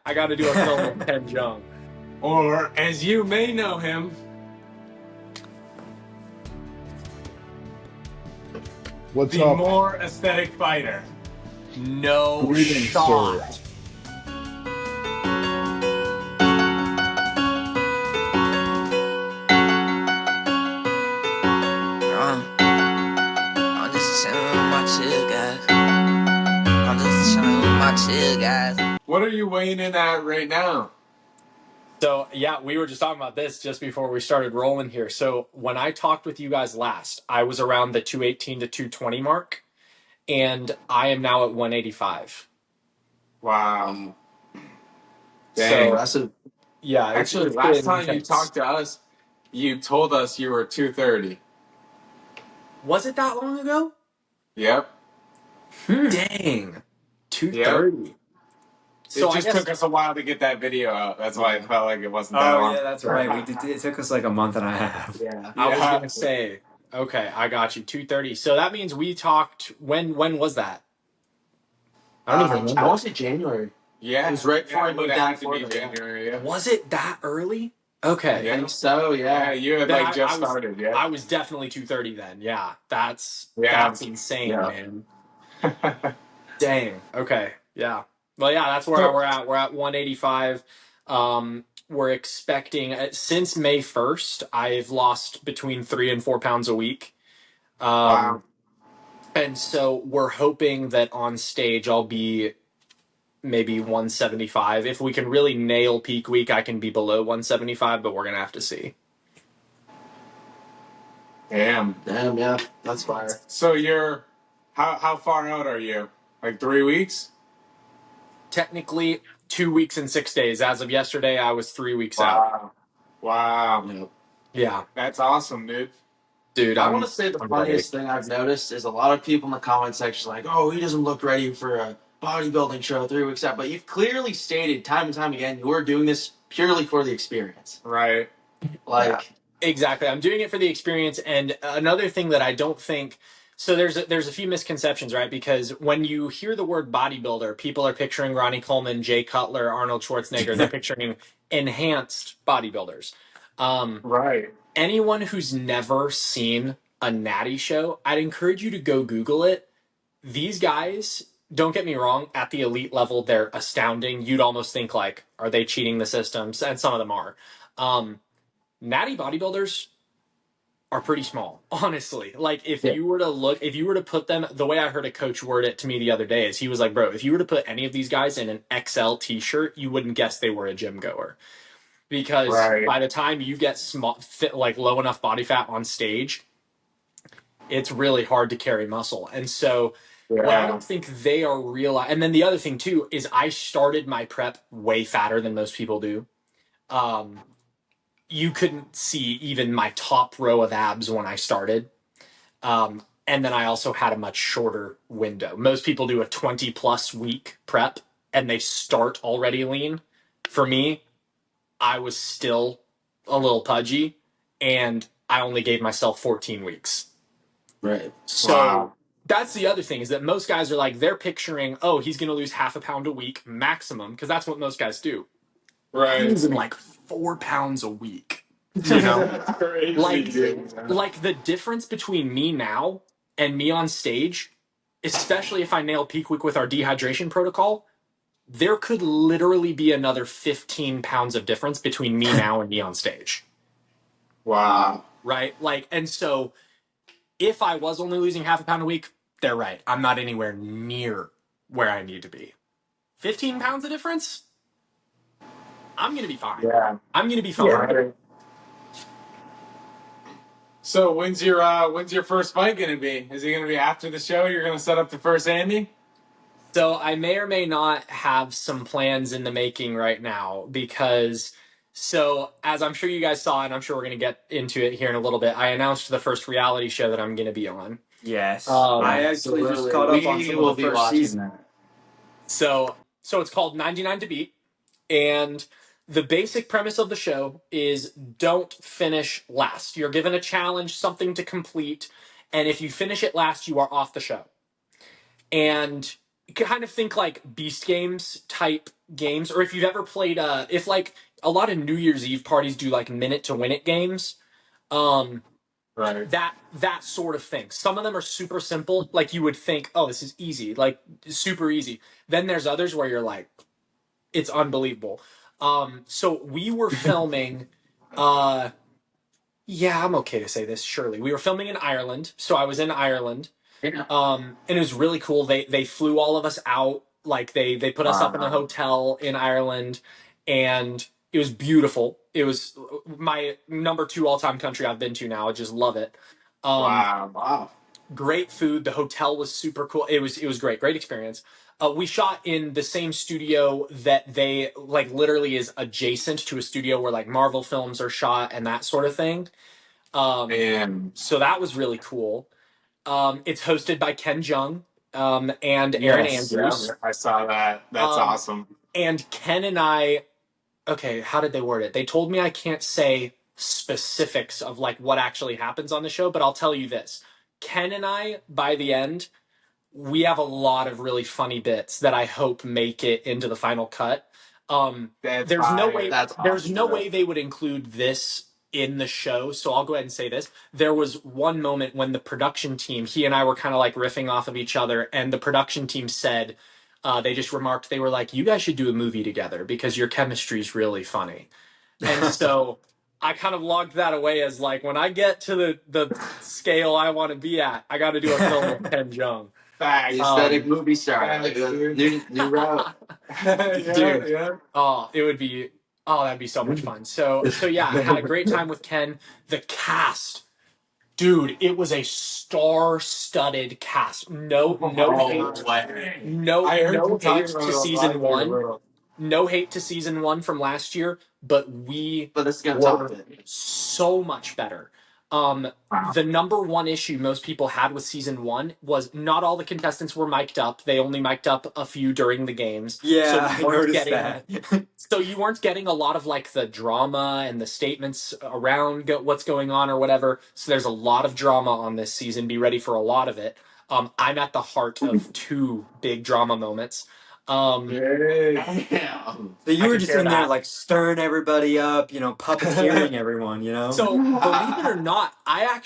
I got to do a film with Ken Jeong. Or, as you may know him, What's the up? more aesthetic fighter. No Greetings, shot. sir. I'm just chilling with my chill guys. I'm just chilling with my chill guys. What are you weighing in at right now? So, yeah, we were just talking about this just before we started rolling here. So, when I talked with you guys last, I was around the 218 to 220 mark, and I am now at 185. Wow. So, Impressive. yeah, Actually, it's last been time you intense. talked to us, you told us you were 230. Was it that long ago? Yep. Dang. 230. So, It I just guess. took us a while to get that video out. That's why it felt like it wasn't that long. Yeah, that's right. It took us like a month and a half. Yeah. I was Yeah. going to say, okay, I got you. 230. So, that means we talked. When was that? I don't even I remember. want to say January. Yeah. It was right before I it moved would down have to to be Florida, yeah. January, yeah. Was it that early? I Okay. Yeah. think so, Yeah, yeah. you had Then like just was, started, yeah. I was definitely 230 then. Yeah. That's Yeah. insane, Yeah. man. Dang. Okay. Yeah. Well, yeah, that's where we're at. We're at 185. We're expecting since May 1st, I've lost between 3 and 4 pounds a week. Wow. And so we're hoping that on stage I'll be maybe 175. If we can really nail peak week, I can be below 175, but we're going to have to see. Damn. Damn, yeah. That's fire. So you're how far out are you? Like 3 weeks? Technically, 2 weeks and 6 days. As of yesterday, I was 3 weeks out. Wow. Yep. Yeah. That's awesome, dude. Dude, I want to say the I'm funniest thing I've noticed is a lot of people in the comment section like, oh, he doesn't look ready for a bodybuilding show 3 weeks out. But you've clearly stated time and time again, you're doing this purely for the experience. Right. Like, Exactly. I'm doing it for the experience. And another thing that I don't think so there's a few misconceptions, right? Because when you hear the word bodybuilder, people are picturing Ronnie Coleman, Jay Cutler, Arnold Schwarzenegger. They're picturing enhanced bodybuilders. Right. Anyone who's never seen a natty show, I'd encourage you to go Google it. These guys, don't get me wrong, at the elite level, they're astounding. You'd almost think like, are they cheating the systems? And some of them are. Natty bodybuilders are pretty small, honestly. Like if you were to put them, the way I heard a coach word it to me the other day is he was like, bro, if you were to put any of these guys in an XL t-shirt, you wouldn't guess they were a gym goer. Because by the time you get small, fit, like low enough body fat on stage, it's really hard to carry muscle. And so what I don't think they are realizing, and then the other thing too, is I started my prep way fatter than most people do. You couldn't see even my top row of abs when I started. And then I also had a much shorter window. Most people do a 20 plus week prep and they start already lean. For me, I was still a little pudgy and I only gave myself 14 weeks. right. So that's the other thing is that most guys are like, they're picturing, oh, he's going to lose half a pound a week maximum, because that's what most guys do. Right. I'm losing like 4 pounds a week. You know, like the difference between me now and me on stage, especially if I nail peak week with our dehydration protocol, there could literally be another 15 pounds of difference between me now and me on stage. Wow. Right? Like, and so if I was only losing half a pound a week, they're right. I'm not anywhere near where I need to be. 15 pounds of difference? I'm going to be fine. Yeah. I'm going to be fine. Yeah. So when's your first fight gonna be? Is it gonna be after the show? You're gonna set up the first Andy? So I may or may not have some plans in the making right now because, so as I'm sure you guys saw, and I'm sure we're going to get into it here in a little bit, I announced the first reality show that I'm going to be on. Yes. I actually just caught up on some of the first season. So it's called 99 to Beat. And the basic premise of the show is don't finish last. You're given a challenge, something to complete. And if you finish it last, you are off the show. And kind of think like Beast Games type games, or if you've ever played, if like a lot of New Year's Eve parties do like minute to win it games, um, Right. that sort of thing. Some of them are super simple, like you would think, oh, this is easy, like super easy. Then there's others where you're like, it's unbelievable. So we were filming, yeah, I'm okay to say this, surely. We were filming in Ireland, so I was in Ireland. Yeah. And it was really cool. They flew all of us out, like they put us up in a hotel in Ireland, and it was beautiful. It was my number 2 all time country I've been to now. I just love it. Wow. Great food. The hotel was super cool. It was great experience. We shot in the same studio that they like literally is adjacent to a studio where like Marvel films are shot and that sort of thing. And So that was really cool. It's hosted by Ken Jeong and Aaron yes, yeah, Andrews. I saw that. That's awesome. And Ken and I, okay, how did they word it? They told me I can't say specifics of like what actually happens on the show, but I'll tell you this. Ken and I, by the end, we have a lot of really funny bits that I hope make it into the final cut. That's There's no fire. way That's there's awesome, no bro. way they would include this in the show, so I'll go ahead and say this. There was one moment when the production team, he and I were kind of like riffing off of each other, and the production team said, they just remarked, they were like, you guys should do a movie together because your chemistry is really funny. And so I kind of logged that away as like, when I get to the scale I want to be at, I got to do a film with Ken Jeong. Facts. The aesthetic movie star. Facts, Like, dude. new route. Dude. Yeah. Oh, it would be. Oh, that'd be so much fun. So yeah, I had a great time with Ken. The cast, dude, it was a star-studded cast. No hate, no I heard you hate talking about to it season online a 1. little. No hate to season 1 from last year, but we But this is gonna were top it. so much better. Wow. The number one issue most people had with season 1 was not all the contestants were mic'd up. They only mic'd up a few during the games. Yeah, So I you weren't noticed getting that. so you weren't getting a lot of like the drama and the statements around what's going on or whatever. So there's a lot of drama on this season. Be ready for a lot of it. I'm at the heart of 2 big drama moments. Yay. Damn. So you I were can just share in there that. like stirring everybody up, puppeteering everyone, So believe it or not, I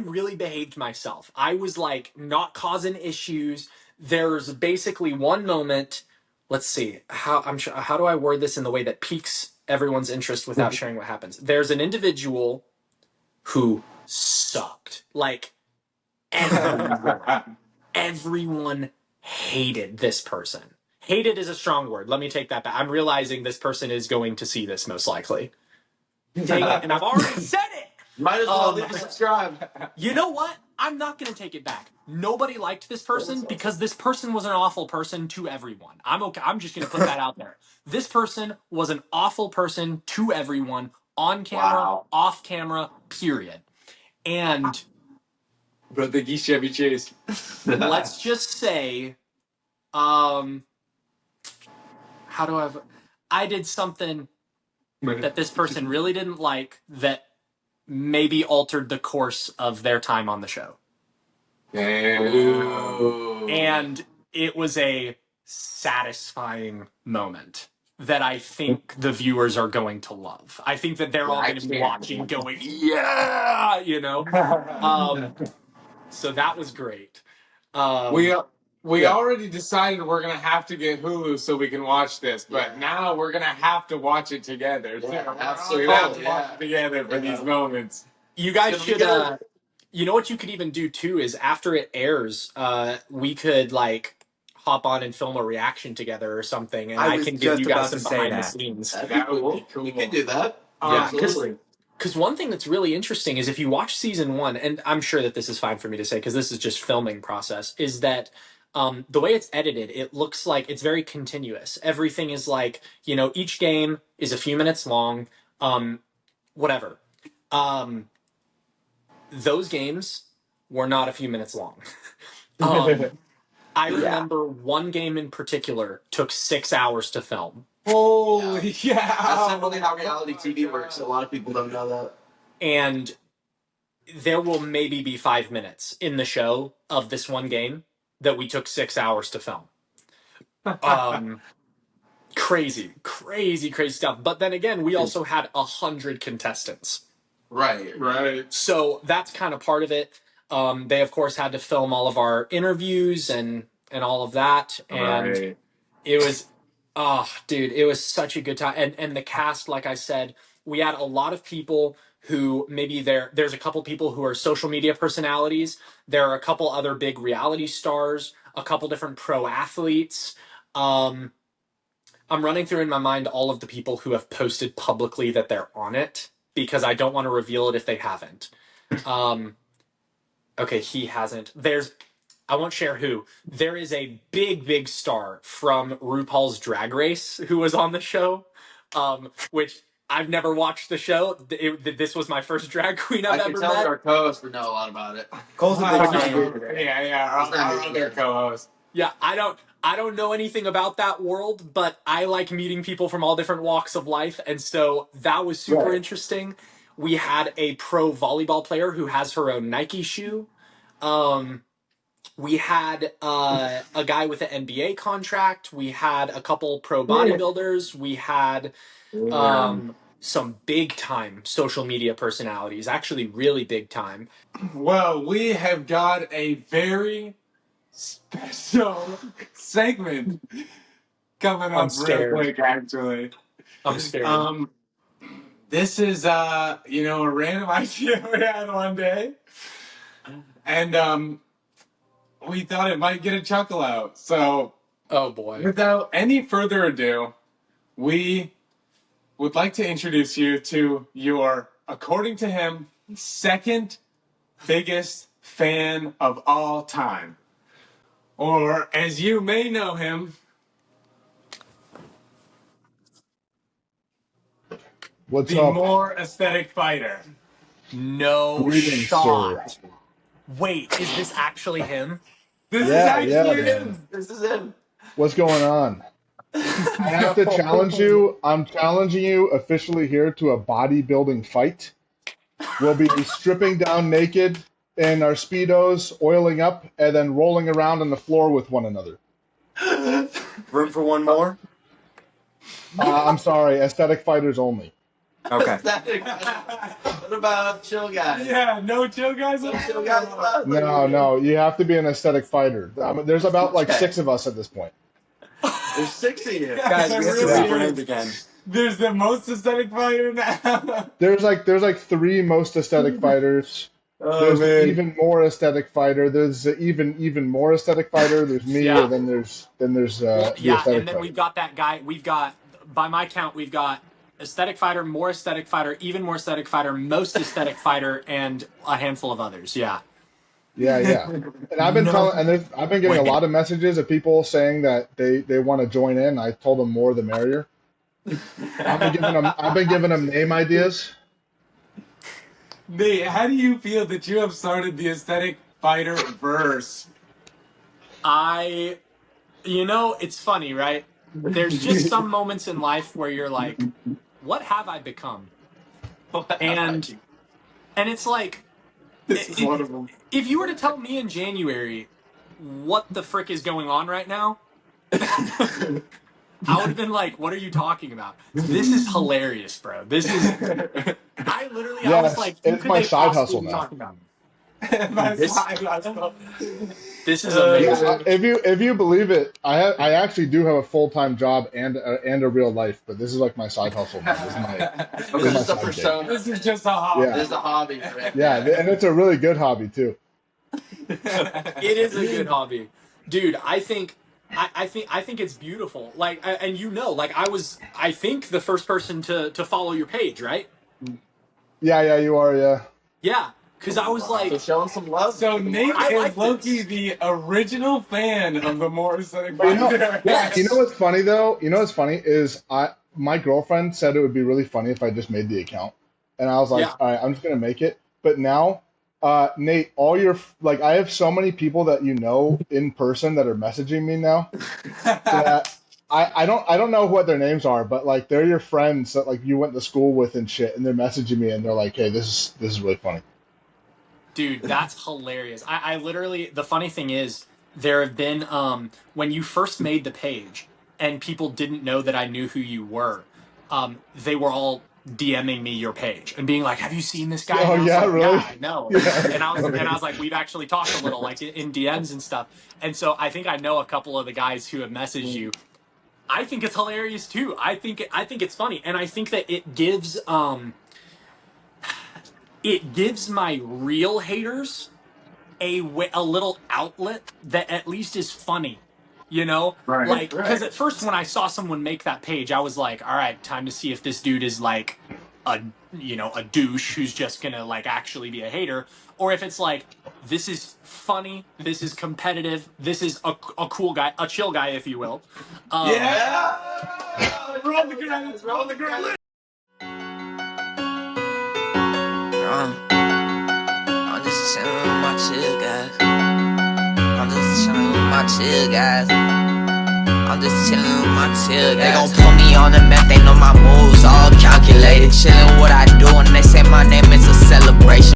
really behaved myself. I was like not causing issues. There's basically one moment. Let's see how do I word this in the way that piques everyone's interest without sharing what happens. There's an individual who sucked. Like everyone hated this person. Hated is a strong word. Let me take that back. I'm realizing this person is going to see this most likely. Dang it, and I've already said it. Might as well leave a subscribe. You know what? I'm not going to take it back. Nobody liked this person because this person was an awful person to everyone. I'm okay. I'm just going to put that out there. This person was an awful person to everyone on camera, Wow. off camera, period. And Bro, the Chevy Chase. let's just say, how do I did something that this person really didn't like that maybe altered the course of their time on the show. Damn. And it was a satisfying moment that I think the viewers are going to love. I think that they're all going to be watching going, yeah, so that was great. We Yeah. already decided we're gonna have to get Hulu so we can watch this, but now we're gonna have to watch it together. Yeah, too. absolutely. We have to Yeah. watch it together for these moments. You guys Should we should, get a- you know what you could even do too is after it airs, we could like hop on and film a reaction together or something, and I I was can give just you guys about some to say behind the that. scenes. That'd That be would be cool. We cool. could do that. Yeah, Absolutely. Because one thing that's really interesting is if you watch season 1, and I'm sure that this is fine for me to say because this is just filming process, is that the way it's edited, it looks like it's very continuous. Everything is like, each game is a few minutes long, whatever. Those games were not a few minutes long. I remember one game in particular took 6 hours to film. Holy That's yeah! simply how reality TV works. A lot of people don't know that. And there will maybe be 5 minutes in the show of this one game that we took 6 hours to film. Crazy, crazy, crazy stuff. But then again, we also had 100 contestants. Right. So that's kind of part of it. They of course had to film all of our interviews and all of that, and Right. it was, oh, dude, it was such a good time. And the cast, like I said, we had a lot of people who maybe there's a couple people who are social media personalities. There are a couple other big reality stars, a couple different pro athletes. Um, I'm running through in my mind all of the people who have posted publicly that they're on it because I don't want to reveal it if they haven't. Um, okay, he hasn't. I won't share who. There is a big, big star from RuPaul's Drag Race who was on the show, which I've never watched the show. This was my first drag queen I've I can ever tell that met. our co-host would know a lot about it. Cole's a big fan. Yeah. Our other co-host. Yeah, I don't know anything about that world, but I like meeting people from all different walks of life, and so that was super interesting. We had a pro volleyball player who has her own Nike shoe. We had a guy with an NBA contract. We had a couple pro bodybuilders. We had some big time social media personalities, actually, really big time. Well, we have got a very special segment coming I'm up real scared. quick, actually. I'm scared. This is a random idea we had one day, and we thought it might get a chuckle out. So, Oh boy. without any further ado, we would like to introduce you to your, according to him, second biggest fan of all time. Or, as you may know him, What's the up? more aesthetic fighter. No Greetings, shot. sir. Wait, is this actually him? This is Yeah, actually man. him. This is him. What's going on? I have to challenge you. I'm challenging you officially here to a bodybuilding fight. We'll be stripping down naked in our Speedos, oiling up, and then rolling around on the floor with one another. Room for one more? I'm sorry, aesthetic fighters only. Okay. Aesthetic. What about chill guys? Yeah, no chill guys. No chill guys allowed. No, you have to be an aesthetic fighter. There's about like Okay. 6 of us at this point. There's 6 of you. Guys, we have to Really raise is. brand again. There's the most aesthetic fighter now. There's like 3 most aesthetic fighters. There's an even more aesthetic fighter. There's an even more aesthetic fighter. There's me, Yeah. and then there's Well, the yeah, aesthetic and then fighter. we've got that guy. We've got, by my count, we've got aesthetic fighter, more aesthetic fighter, even more aesthetic fighter, most aesthetic fighter, and a handful of others. Yeah. Yeah. And I've been I've been getting a lot of messages of people saying that they want to join in. I told them more the merrier. I've been giving them name ideas. Nate, how do you feel that you have started the aesthetic fighter verse? It's funny, right? There's just some moments in life where you're like, what have I become? And it's like, This is one of them. if you were to tell me in January what the frick is going on right now, I would have been like, what are you talking about? This is hilarious, bro. I was like, who It's could my they side possibly hustle be now. talking about? This is Yeah, amazing. if you believe it, I actually do have a full-time job and a real life, but this is like my side hustle now. This is my This my is a side gig. persona. This is just a hobby. Yeah. This is a hobby for him. Yeah, and it's a really good hobby too. It is a good hobby, dude. I think it's beautiful. Like, and like I think the first person to follow your page, right? Yeah, you are. Yeah. Yeah, because I was So like, showing some love. So Nate I is like Loki, this. the original fan of the more aesthetic But fighter. you know what's funny though? You know what's funny is my girlfriend said it would be really funny if I just made the account, and I was like, Yeah. all right, I'm just gonna make it. But now, Nate, I have so many people that you know in person that are messaging me now that I don't know what their names are, but like they're your friends that like you went to school with and shit, and they're messaging me and they're like, hey, this is really funny. dude, that's hilarious. I literally, the funny thing is, there have been when you first made the page and people didn't know that I knew who you were. They were all DMing me your page and being like, "Have you seen this guy?" Oh And I was yeah, like, "Yeah, really? I know." Yeah, that's And I funny. was like, "We've actually talked a little, like in DMs and stuff." And so I think I know a couple of the guys who have messaged you. I think it's hilarious too. I think it's funny, and I think that it gives my real haters a little outlet that at least is funny, you know? Right. Like, because at first when I saw someone make that page, I was like, all right, time to see if this dude is like a a douche who's just gonna like actually be a hater, or if it's like this is funny, this is competitive, this is a cool guy, a chill guy, if you will. Yeah. Roll the credits. Roll the credits. I'm just chilling with my chill guys. I'm just chilling with my chill guys. I'm just chilling with my chill guys. They gon' put me on the map, they know